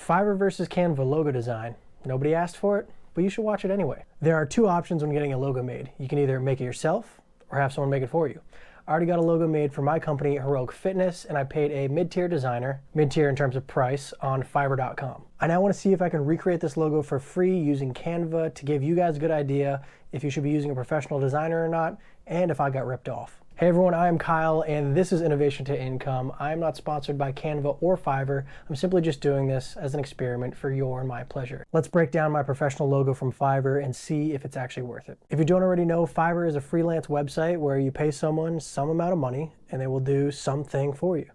Fiverr versus Canva logo design. Nobody asked for it, but you should watch it anyway. There are two options when getting a logo made. You can either make it yourself or have someone make it for you. I already got a logo made for my company, Heroic Fitness, and I paid a mid-tier designer, mid-tier in terms of price, on Fiverr.com. I now want to see if I can recreate this logo for free using Canva to give you guys a good idea if you should be using a professional designer or not, and if I got ripped off. Hey everyone, I am Kyle, and this is Innovation to Income. I am not sponsored by Canva or Fiverr. I'm simply just doing this as an experiment for your and my pleasure. Let's break down my professional logo from Fiverr and see if it's actually worth it. If you don't already know, Fiverr is a freelance website where you pay someone some amount of money and they will do something for you.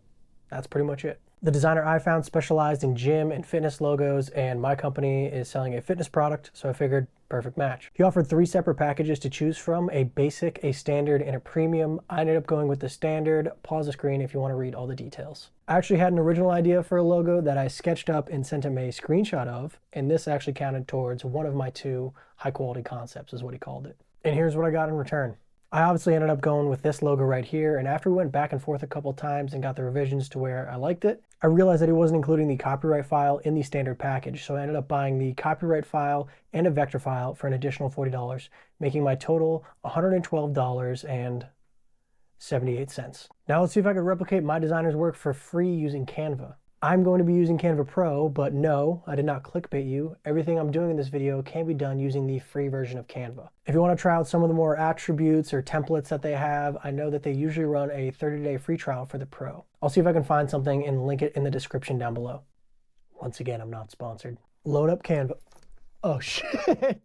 That's pretty much it. The designer I found specialized in gym and fitness logos, and my company is selling a fitness product, so I figured perfect match. He offered 3 separate packages to choose from, a basic, a standard, and a premium. I ended up going with the standard. Pause the screen if you want to read all the details. I actually had an original idea for a logo that I sketched up and sent him a screenshot of, and this actually counted towards one of my 2 high quality concepts, is what he called it. And here's what I got in return. I obviously ended up going with this logo right here, and after we went back and forth a couple times and got the revisions to where I liked it, I realized that he wasn't including the copyright file in the standard package, so I ended up buying the copyright file and a vector file for an additional $40, making my total $112.78. Now let's see if I can replicate my designer's work for free using Canva. I'm going to be using Canva Pro, but no, I did not clickbait you. Everything I'm doing in this video can be done using the free version of Canva. If you want to try out some of the more attributes or templates that they have, I know that they usually run a 30-day free trial for the Pro. I'll see if I can find something and link it in the description down below. Once again, I'm not sponsored. Load up Canva. Oh shit.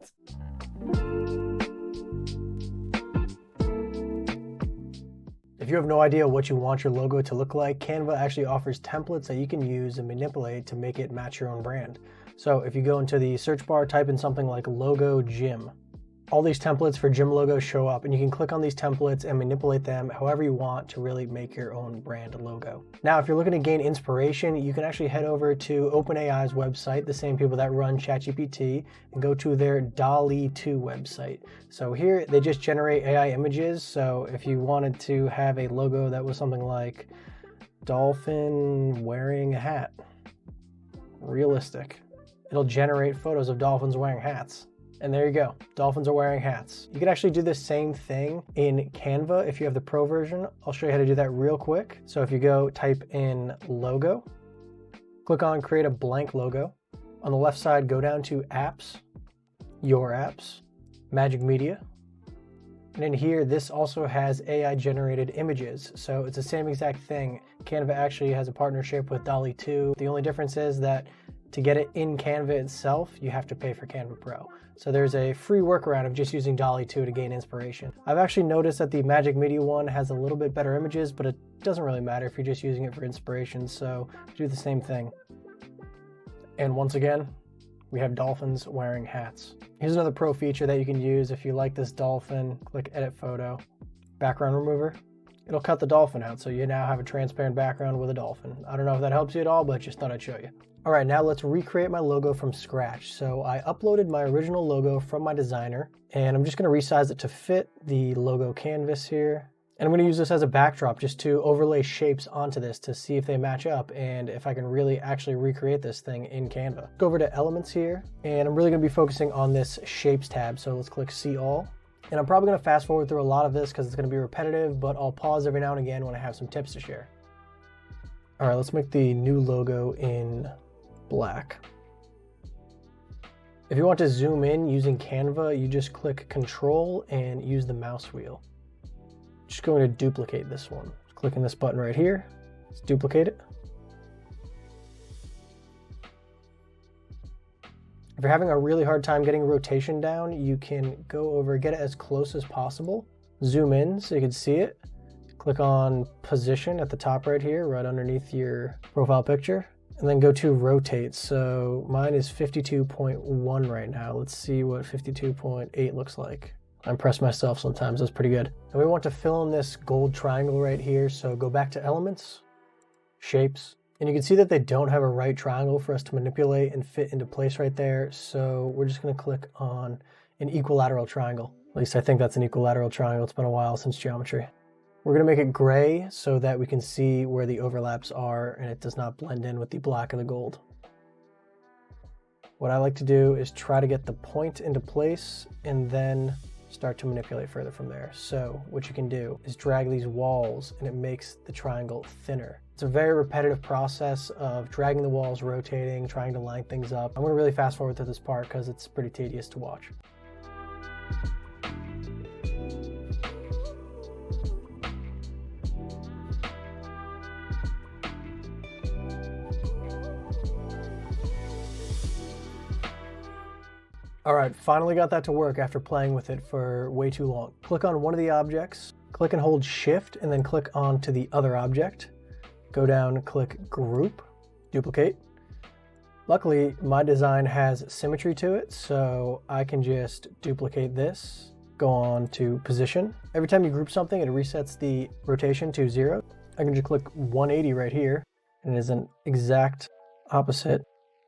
If you have no idea what you want your logo to look like, Canva actually offers templates that you can use and manipulate to make it match your own brand. So if you go into the search bar, type in something like logo gym. All these templates for gym logos show up, and you can click on these templates and manipulate them however you want to really make your own brand logo. Now, if you're looking to gain inspiration, you can actually head over to OpenAI's website, the same people that run ChatGPT, and go to their DALL-E 2 website. So here they just generate AI images. So if you wanted to have a logo that was something like dolphin wearing a hat, realistic, it'll generate photos of dolphins wearing hats. And there you go, dolphins are wearing hats. You can actually do the same thing in Canva if you have the Pro version. I'll show you how to do that real quick. So if you go type in logo, click on create a blank logo. On the left side, go down to apps, your apps, magic media. And in here, this also has AI generated images. So it's the same exact thing. Canva actually has a partnership with DALL-E 2. The only difference is that to get it in Canva itself, you have to pay for Canva Pro. So there's a free workaround of just using DALL-E 2 to gain inspiration. I've actually noticed that the Magic Media one has a little bit better images, but it doesn't really matter if you're just using it for inspiration, so do the same thing. And once again, we have dolphins wearing hats. Here's another pro feature that you can use if you like this dolphin. Click Edit Photo, Background Remover. It'll cut the dolphin out, so you now have a transparent background with a dolphin. I don't know if that helps you at all, but just thought I'd show you. All right, now let's recreate my logo from scratch. So I uploaded my original logo from my designer, and I'm just gonna resize it to fit the logo canvas here. And I'm gonna use this as a backdrop just to overlay shapes onto this to see if they match up and if I can really actually recreate this thing in Canva. Go over to Elements here, and I'm really gonna be focusing on this Shapes tab. So let's click See All. And I'm probably gonna fast forward through a lot of this because it's gonna be repetitive, but I'll pause every now and again when I have some tips to share. All right, let's make the new logo in black. If you want to zoom in using Canva, you just click Control and use the mouse wheel. Just going to duplicate this one. Clicking this button right here, let's duplicate it. If you're having a really hard time getting rotation down, you can go over, get it as close as possible, zoom in so you can see it, click on Position at the top right here, right underneath your profile picture, and then go to Rotate. So mine is 52.1 right now. Let's see what 52.8 looks like. I impress myself sometimes, that's pretty good. And we want to fill in this gold triangle right here, so go back to Elements, Shapes, and you can see that they don't have a right triangle for us to manipulate and fit into place right there, so we're just gonna click on an equilateral triangle. At least I think that's an equilateral triangle. It's been a while since geometry. We're gonna make it gray so that we can see where the overlaps are and it does not blend in with the black of the gold. What I like to do is try to get the point into place and then start to manipulate further from there. So what you can do is drag these walls and it makes the triangle thinner. It's a very repetitive process of dragging the walls, rotating, trying to line things up. I'm gonna really fast forward through this part because it's pretty tedious to watch. All right, finally got that to work after playing with it for way too long. Click on one of the objects, click and hold Shift, and then click on to the other object. Go down, click Group, Duplicate. Luckily, my design has symmetry to it, so I can just duplicate this, go on to Position. Every time you group something, it resets the rotation to 0. I can just click 180 right here, and it is an exact opposite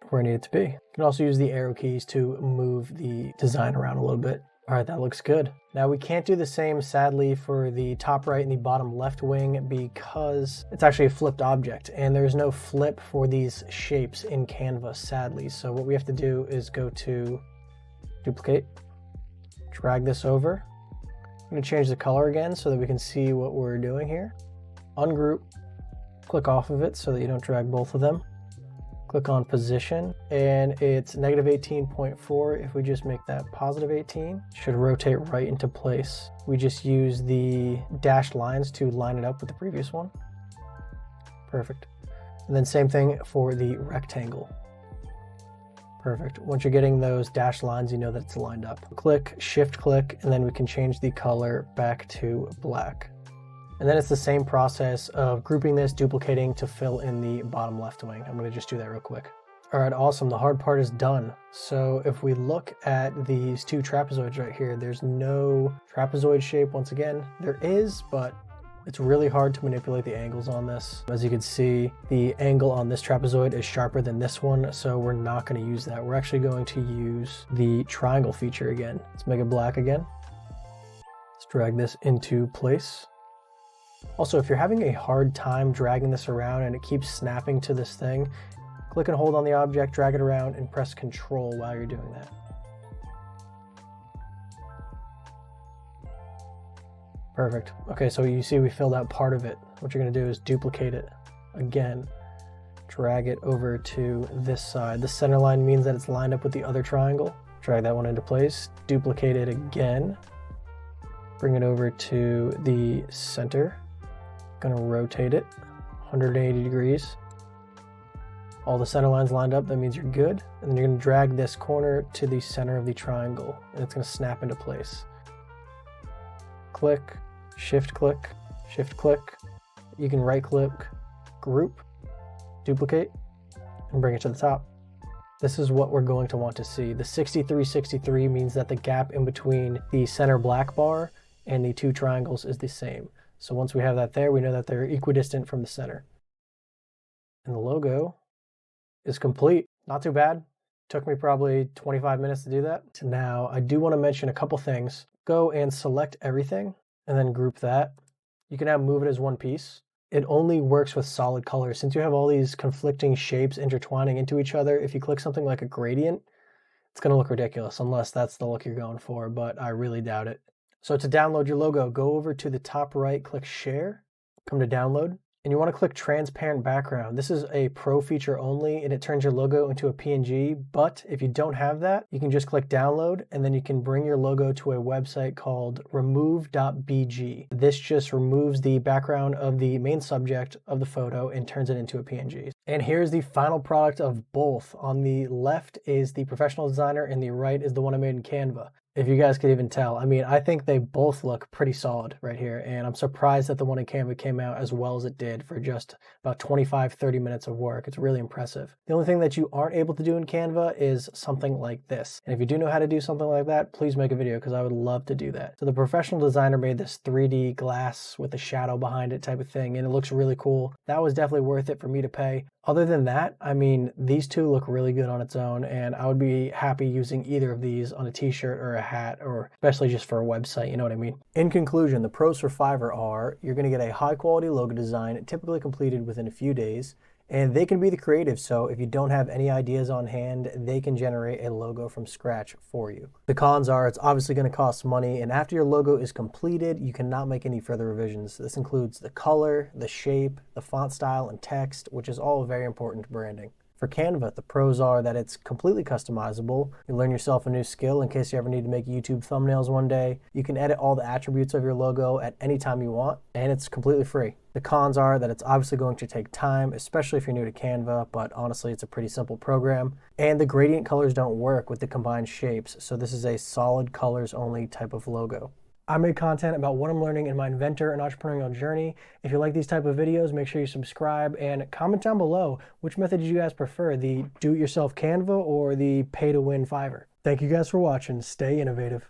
where I need it to be. You can also use the arrow keys to move the design around a little bit. All right, that looks good. Now we can't do the same, sadly, for the top right and the bottom left wing because it's actually a flipped object and there's no flip for these shapes in Canva, sadly. So what we have to do is go to Duplicate, drag this over. I'm gonna change the color again so that we can see what we're doing here. Ungroup, click off of it so that you don't drag both of them. Click on Position, and it's -18.4. If we just make that +18, it should rotate right into place. We just use the dashed lines to line it up with the previous one. Perfect. And then same thing for the rectangle. Perfect. Once you're getting those dashed lines, you know that it's lined up. Click, Shift click, and then we can change the color back to black. And then it's the same process of grouping this, duplicating to fill in the bottom left wing. I'm gonna just do that real quick. All right, awesome, the hard part is done. So if we look at these two trapezoids right here, there's no trapezoid shape once again. There is, but it's really hard to manipulate the angles on this. As you can see, the angle on this trapezoid is sharper than this one, so we're not gonna use that. We're actually going to use the triangle feature again. Let's make it black again. Let's drag this into place. Also, if you're having a hard time dragging this around and it keeps snapping to this thing, click and hold on the object, drag it around, and press Control while you're doing that. Perfect. Okay, so you see we filled out part of it. What you're gonna do is duplicate it again, drag it over to this side. The center line means that it's lined up with the other triangle. Drag that one into place, duplicate it again, bring it over to the center. Gonna rotate it 180 degrees. All the center lines lined up, that means you're good. And then you're gonna drag this corner to the center of the triangle and it's gonna snap into place. Click, Shift click, Shift click. You can right click, Group, Duplicate, and bring it to the top. This is what we're going to want to see. The 63-63 means that the gap in between the center black bar and the two triangles is the same. So once we have that there, we know that they're equidistant from the center. And the logo is complete. Not too bad. Took me probably 25 minutes to do that. So now I do want to mention a couple things. Go and select everything and then group that. You can now move it as one piece. It only works with solid colors. Since you have all these conflicting shapes intertwining into each other, if you click something like a gradient, it's going to look ridiculous unless that's the look you're going for, but I really doubt it. So to download your logo, go over to the top right, click Share, come to Download, and you want to click Transparent Background. This is a Pro feature only, and it turns your logo into a PNG, but if you don't have that, you can just click Download, and then you can bring your logo to a website called remove.bg. This just removes the background of the main subject of the photo and turns it into a PNG. And here's the final product of both. On the left is the professional designer, and the right is the one I made in Canva. If you guys could even tell. I mean, I think they both look pretty solid right here, and I'm surprised that the one in Canva came out as well as it did for just about 25-30 minutes of work. It's really impressive. The only thing that you aren't able to do in Canva is something like this. And if you do know how to do something like that, please make a video because I would love to do that. So the professional designer made this 3D glass with a shadow behind it type of thing, and it looks really cool. That was definitely worth it for me to pay. Other than that, I mean, these two look really good on its own, and I would be happy using either of these on a t-shirt or a hat, or especially just for a website, you know what I mean? In conclusion, the pros for Fiverr are, you're gonna get a high quality logo design typically completed within a few days, and they can be the creative. So if you don't have any ideas on hand, they can generate a logo from scratch for you. The cons are it's obviously going to cost money, and after your logo is completed, you cannot make any further revisions. This includes the color, the shape, the font style, and text, which is all very important to branding. For Canva, the pros are that it's completely customizable. You learn yourself a new skill in case you ever need to make YouTube thumbnails one day. You can edit all the attributes of your logo at any time you want, and it's completely free. The cons are that it's obviously going to take time, especially if you're new to Canva, but honestly, it's a pretty simple program. And the gradient colors don't work with the combined shapes, so this is a solid colors only type of logo. I make content about what I'm learning in my inventor and entrepreneurial journey. If you like these type of videos, make sure you subscribe and comment down below which method you guys prefer, the do-it-yourself Canva or the pay-to-win Fiverr. Thank you guys for watching. Stay innovative.